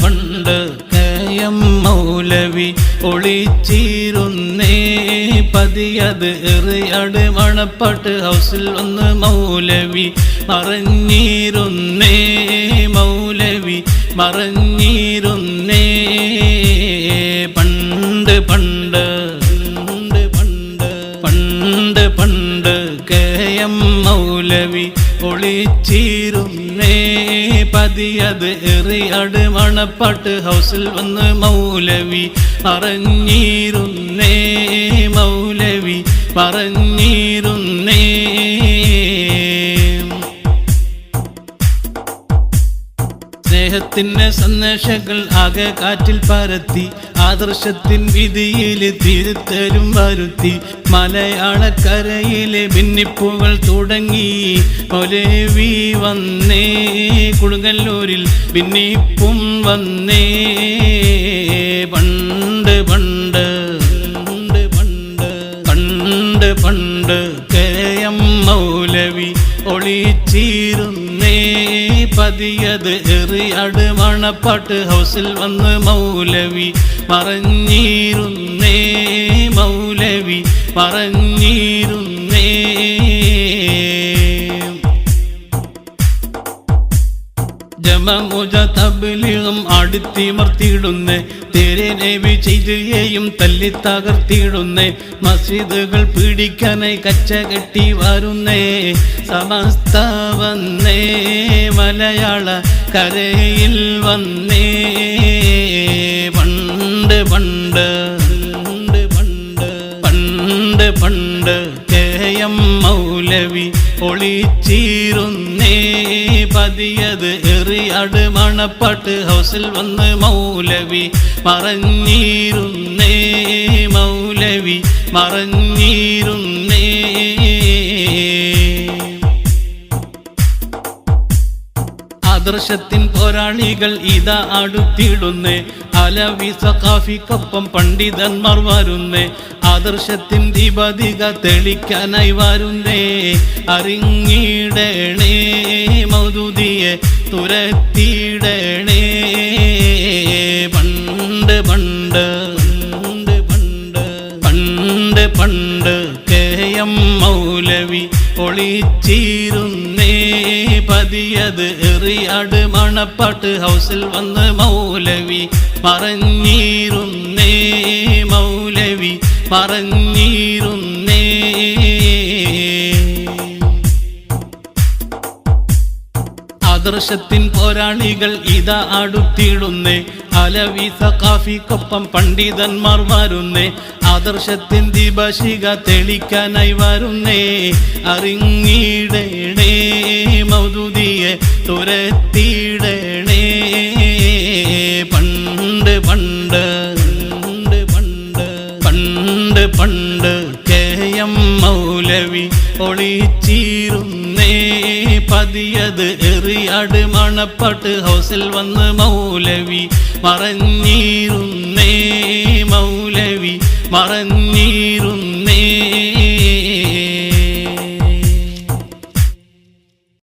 പണ്ട് കയം മൗലവി ഒളിച്ചീരുന്നേ പതിയത് എറിയാട് മണപ്പാട്ട് ഹൗസിൽ ഒന്ന് മൗലവി മറഞ്ഞീരുന്നേ മൗലവി മറഞ്ഞീരുന്നേ പണ്ട് പണ്ട് പണ്ട് പണ്ട് കയം മൗലവി ഒളിച്ചീരുന്നേ പതിയത് എറിയാട് മണപ്പാട്ട് ഹൗസിൽ വന്ന് മൗലവി മറഞ്ഞീരുന്നേ മൗലവി മറഞ്ഞീരുന്നേ സ്നേഹത്തിൻ്റെ സന്ദേശങ്ങൾ ആകെ കാറ്റിൽ പരത്തി ആദർശത്തിൻ വിധിയിൽ തിരുത്തലും വരുത്തി മലയാളക്കരയിലെ ഭിന്നിപ്പുകൾ തുടങ്ങി മൗലവി വന്നേ കൊടുങ്ങല്ലൂരിൽ ഭിന്നിപ്പും വന്നേ പണ്ട് പണ്ട് പണ്ട് പണ്ട് കയം മൗലവി ഒളിച്ചീരുന്നേ പതിയത് എറിയാട് മണപ്പാട്ട് ഹൗസിൽ വന്ന് മൗലവി മറഞ്ഞീരുന്നേ മൗലവി മറഞ്ഞീരുന്നേ ജമമുജ തബ്ലീഗും അടുത്തിമർത്തിയിടുന്നേ തേരെ നബി ചെയ്തയെയും തല്ലി തകർത്തിയിടുന്നേ മസ്ജിദുകൾ പിടിക്കാനായി കച്ച കെട്ടി വരുന്നേ സമസ്ത വന്നേ മലയാള കരയിൽ വന്നേ പണ്ട് പണ്ട് പണ്ട് പണ്ട് കയം മൗലവി ഒളിച്ചീരുന്നേ പതിയത് എറിയാട് മണപ്പാട്ട് ഹൗസിൽ വന്ന് മൗലവി മറഞ്ഞീരുന്നേ മൗലവി മറഞ്ഞീരുന്നേ ആദർശത്തിൻ പോരാളികൾ ഇതാ അടുത്തിടുന്നേ അലവി സഖാഫിക്കൊപ്പം പണ്ഡിതന്മാർ വരുന്നേ ആദർശത്തിൻ ദീപതിക തെളിക്കാനായി വരുന്നേ അറിഞ്ഞിടണേ മൗദൂദിയെ തുരത്തിയിടണേ പണ്ട് പണ്ട് പണ്ട് പണ്ട് കയം മൗലവി ഒളിച്ചീരുന്നേ പതിയത് എറിയാട് മണപ്പാട്ട് ഹൗസിൽ വന്ന് മൗലവി മറഞ്ഞീരുന്നേ മൗലവി മറഞ്ഞീരുന്നേ ആദർശത്തിൻ പോരാളികൾ ഇതാ അടുത്തിടുന്നേ അലവി സഖാഫിക്കൊപ്പം പണ്ഡിതന്മാർ വരുന്നേ ആദർശത്തിൻ ദീപശിഖ തെളിക്കാനായി വരുന്നേ അറിഞ്ഞിടണേ മൗദൂദിയെ തുരത്തിയിടണേ പണ്ട് പണ്ട് പണ്ട് പണ്ട് കയം മൗലവി ഒളിച്ചീരുന്നേ പതിയത് എറിയാട് മണപ്പാട്ട് ഹൗസിൽ വന്ന് മൗലവി മറഞ്ഞീരുന്നേ മൗലവി മറഞ്ഞീ